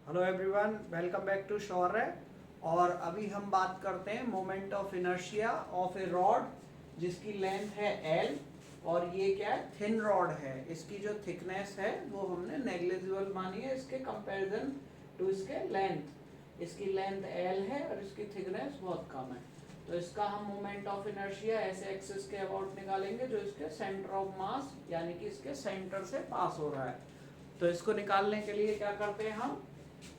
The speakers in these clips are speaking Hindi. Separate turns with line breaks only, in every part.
Hello everyone, welcome back to Shaurya. और अभी हम बात करते हैं moment of inertia of a rod जिसकी लेंथ है L और ये क्या है, थिन रॉड है। इसकी जो थिकनेस है वो हमने नेग्लिजिबल मानी है इसके कंपैरिजन टू इसके लेंथ। इसकी लेंथ L है और इसकी थिकनेस बहुत कम है। तो इसका हम मोमेंट ऑफ इनर्शिया ऐसे एक्सिस के अबाउट निकालेंगे जो इसके सेंटर ऑफ मास यानी कि इसके सेंटर से पास हो रहा है। तो इसको निकालने के लिए क्या करते हैं, हम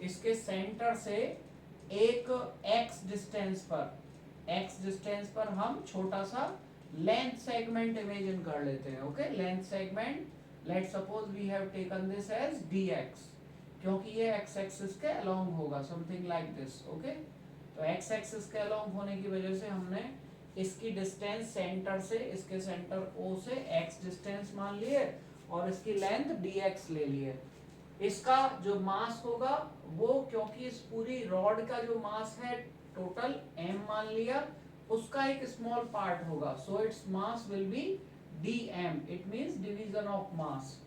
इसके सेंटर से एक x डिस्टेंस पर हम छोटा सा लेंथ सेगमेंट इमेजिन कर लेते हैं। Okay, length segment let suppose we have taken this as dx, क्योंकि ये x एक्सिस के अलोंग होगा, समथिंग लाइक दिस। ओके, तो x एक्सिस के अलोंग होने की वजह से हमने इसकी डिस्टेंस सेंटर से, इसके सेंटर O से x डिस्टेंस मान लिए और इसकी लेंथ dx ले लिए। इसका जो मास होगा वो, क्योंकि इस पूरी रॉड का जो मास है टोटल m मान लिया, उसका एक स्मॉल पार्ट होगा, so its mass will be dm, it means division of mass.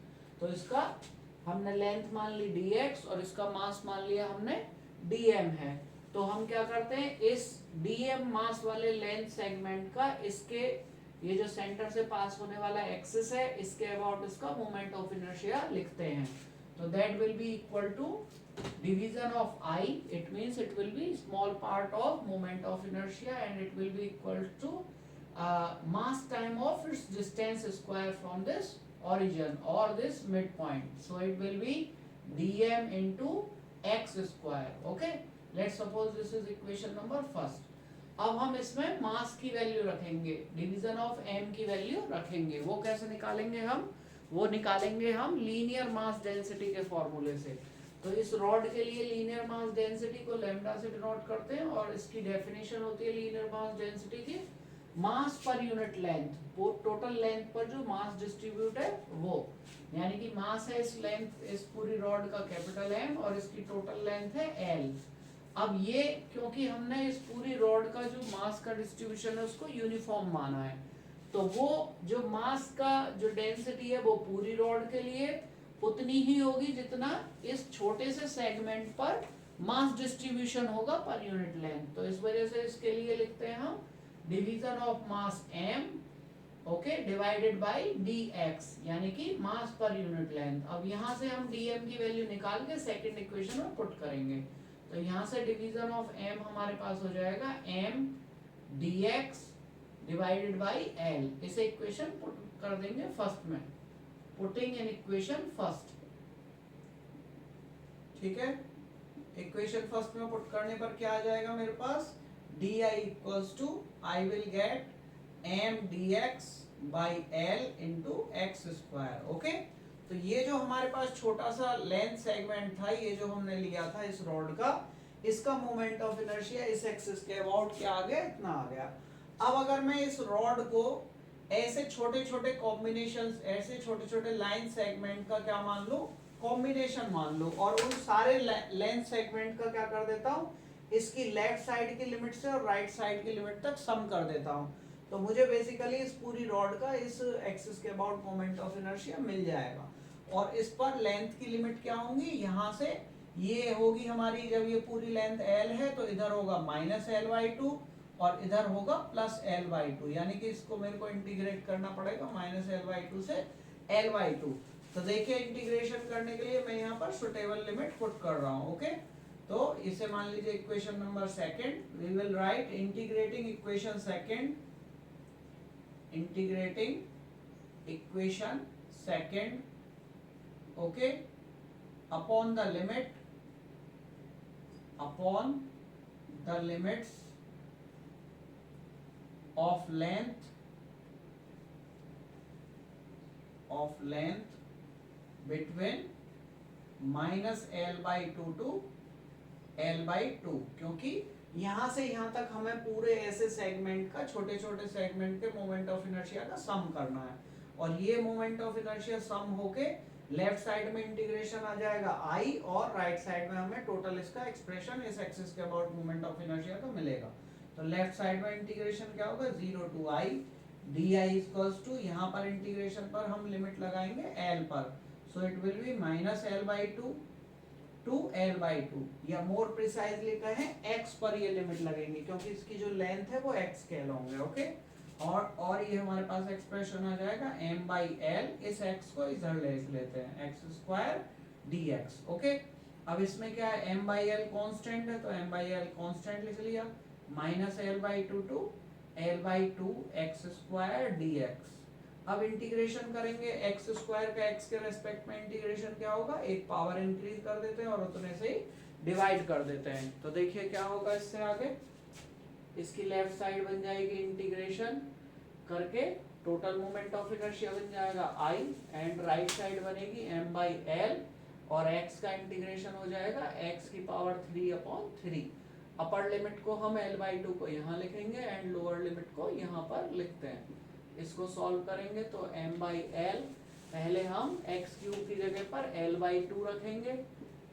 तो इसका हमने लेंथ मान ली dx और इसका मास मान लिया हमने dm है। तो हम क्या करते हैं, इस dm मास वाले लेंथ सेगमेंट का इसके ये जो सेंटर से पास होने वाला एक्सिस है इसके अबाउट इसका मोमेंट ऑफ इनर्शिया लिखते हैं। So that will be equal to division of I. It means it will be small part of moment of inertia and it will be equal to mass time of its distance square from this origin or this midpoint. So it will be dm into x square. Okay. Let's suppose this is equation number first. अब हम इसमें मास की वैल्यू रखेंगे, डिवीजन ऑफ m की वैल्यू रखेंगे। वो कैसे निकालेंगे हम, वो निकालेंगे हम लीनियर मास डेंसिटी के फॉर्मूले से। तो इस रॉड के लिए लीनियर मास डेंसिटी को लैम्डा से डिनोट करते हैं और इसकी डेफिनेशन होती है लीनियर मास डेंसिटी की मास पर यूनिट लेंथ, वो टोटल लेंथ पर जो मास डिस्ट्रीब्यूट है वो, यानी कि मास है इस लेंथ, इस पूरी रॉड का कैपिटल M और इसकी टोटल लेंथ है L। अब ये क्योंकि हमने इस पूरी रॉड का जो मास का डिस्ट्रीब्यूशन है उसको यूनिफॉर्म माना है, तो वो जो मास का जो डेंसिटी है वो पूरी रॉड के लिए उतनी ही होगी जितना इस छोटे से सेगमेंट पर मास डिस्ट्रीब्यूशन होगा पर यूनिट लेंथ। तो इस वजह से इसके लिए लिखते हैं हम division of mass m, okay, divided by dx, यानी कि मास पर यूनिट लेंथ। अब यहाँ से हम dm की वैल्यू निकाल के सेकंड इक्वेशन में पुट करेंगे। तो यहाँ से डिवीजन ऑफ m हमारे पास हो जाएगा m dx divided by L। इसे इक्वेशन पुट कर देंगे फर्स्ट में, पुटिंग इन इक्वेशन फर्स्ट। ठीक है, इक्वेशन फर्स्ट में पुट करने पर क्या आ जाएगा मेरे पास, di equals to I will get m dx by L into x square. Okay, तो ये जो हमारे पास छोटा सा लेंथ सेगमेंट था, ये जो हमने लिया था इस रॉड का, इसका मोमेंट ऑफ इनर्शिया इस एक्सिस के अबाउट क्या आ गया, इतना आ गया। अब अगर मैं इस रॉड को ऐसे छोटे छोटे कॉम्बिनेशंस, ऐसे छोटे छोटे लाइन सेगमेंट का क्या मान लूं, कॉम्बिनेशन मान लूं, और उन सारे लेंथ सेगमेंट का क्या कर देता हूं, इसकी लेफ्ट साइड की लिमिट से और राइट साइड की लिमिट तक सम कर देता हूं, तो मुझे बेसिकली इस पूरी रॉड का इस एक्सिस के अबाउट मोमेंट ऑफ इनर्शिया मिल जाएगा। और इस पर लेंथ की लिमिट क्या होंगी, यहां से ये होगी हमारी, जब ये पूरी लेंथ L है तो इधर होगा माइनस L/2 और इधर होगा प्लस L/2, यानी कि इसको मेरे को इंटीग्रेट करना पड़ेगा माइनस L/2 से L/2। तो देखिए इंटीग्रेशन करने के लिए मैं यहाँ पर सुटेबल लिमिट पुट कर रहा हूँ। ओके, तो इसे मान लीजिए equation number second, we will write integrating equation second, integrating equation second, okay, upon the limit, upon the limits of length between minus L/2 to L/2, क्योंकि यहां से यहां तक हमें पूरे ऐसे सेगमेंट का, छोटे छोटे सेगमेंट के मोमेंट ऑफ इनर्शिया का सम करना है, और ये मोमेंट ऑफ इनर्शिया सम होके लेफ्ट साइड में इंटीग्रेशन आ जाएगा I और राइट साइड में हमें टोटल इसका एक्सप्रेशन इस एक्सिस के अबाउट मोमेंट ऑफ इनर्शिया का मिलेगा। तो लेफ्ट साइड में इंटीग्रेशन क्या होगा, 0 to I di equals to, यहाँ पर इंटीग्रेशन पर हम लिमिट लगाएंगे L पर, so it will be minus L/2 to L/2, या मोर प्रिसाइजली कहें x पर ये लिमिट लगेंगे क्योंकि इसकी जो लेंथ है वो x स्केल होंगे, ओके। और ये हमारे पास एक्सप्रेशन आ जाएगा m/l, इस x को इधर ले लेते हैं x² dx, ओके। अब इसमें क्या है, m/l कांस्टेंट है तो m/l कांस्टेंट लिख लिया, minus L/2 to L/2 x² dx। अब इंटीग्रेशन करेंगे, x² का x के रेस्पेक्ट में इंटीग्रेशन क्या होगा, एक पावर इंक्रीज कर देते हैं और उतने से ही डिवाइड कर देते हैं। तो देखिए क्या होगा इससे आगे, इसकी लेफ्ट साइड बन जाएगी इंटीग्रेशन करके टोटल मोमेंट ऑफ इनर्शिया बन जाएगा I, एंड राइट साइड बनेगी m/l, और x का इंटीग्रेशन हो जाएगा x की पावर 3/3। अपर लिमिट को हम L/2 को यहाँ लिखेंगे एंड लोअर लिमिट को यहाँ पर लिखते हैं। इसको सॉल्व करेंगे तो m/l, पहले हम x³ की जगह पर L/2 रखेंगे,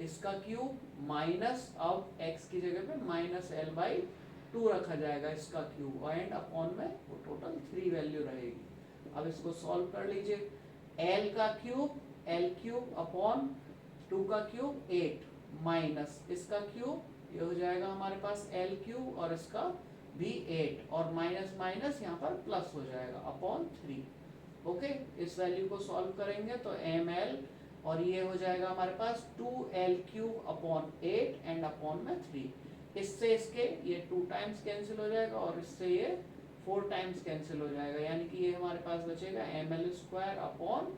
इसका क्यूब माइनस, अब x की जगह पे माइनस L/2 रखा जाएगा इसका क्यूब, एंड अपॉन में वो टोटल 3 वैल्यू रहेगी। अब इसको सॉल्व कर लीजिए, l का क्यूब L³ अपॉन 2 का क्यूब 8 माइनस इसका क्यूब, ये हो जाएगा हमारे पास L³ और इसका भी 8, और माइनस माइनस यहाँ पर प्लस हो जाएगा अपॉन 3, ओके। इस वैल्यू को सॉल्व करेंगे तो ml, और ये हो जाएगा हमारे पास 2L³ अपॉन 8 एंड अपॉन में 3। इससे इसके ये 2 टाइम्स कैंसिल हो जाएगा और इससे ये 4 टाइम्स कैंसिल हो जाएगा, यानी कि ये हमारे पास बचेगा ml² अपॉन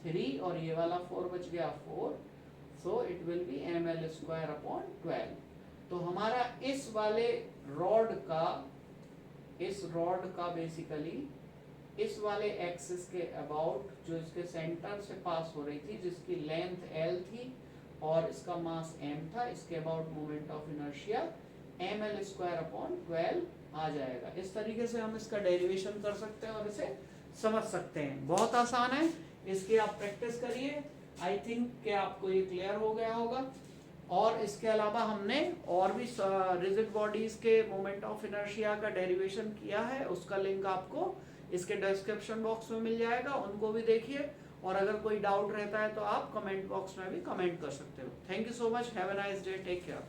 3, और ये वाला 4 बच गया 4, सो it will B ml² upon 12। तो हमारा इस वाले रॉड का बेसिकली इस वाले एक्सिस के अबाउट, जो इसके सेंटर से पास हो रही थी, जिसकी लेंथ L थी और इसका मास m था, इसके about moment of inertia ml² upon 12 आ जाएगा। इस तरीके से हम इसका डेरिवेशन कर सकते हैं और इसे समझ सकते हैं। बहुत आसान है, इसकी आप प्रैक्टिस करिए। आई थिंक कि आपको ये क्लियर हो गया होगा। और इसके अलावा हमने और भी रिजिड बॉडीज के मोमेंट ऑफ इनर्शिया का डेरिवेशन किया है, उसका लिंक आपको इसके डिस्क्रिप्शन बॉक्स में मिल जाएगा, उनको भी देखिए। और अगर कोई डाउट रहता है तो आप कमेंट बॉक्स में भी कमेंट कर सकते हो। Thank you so much, have a nice day, take care.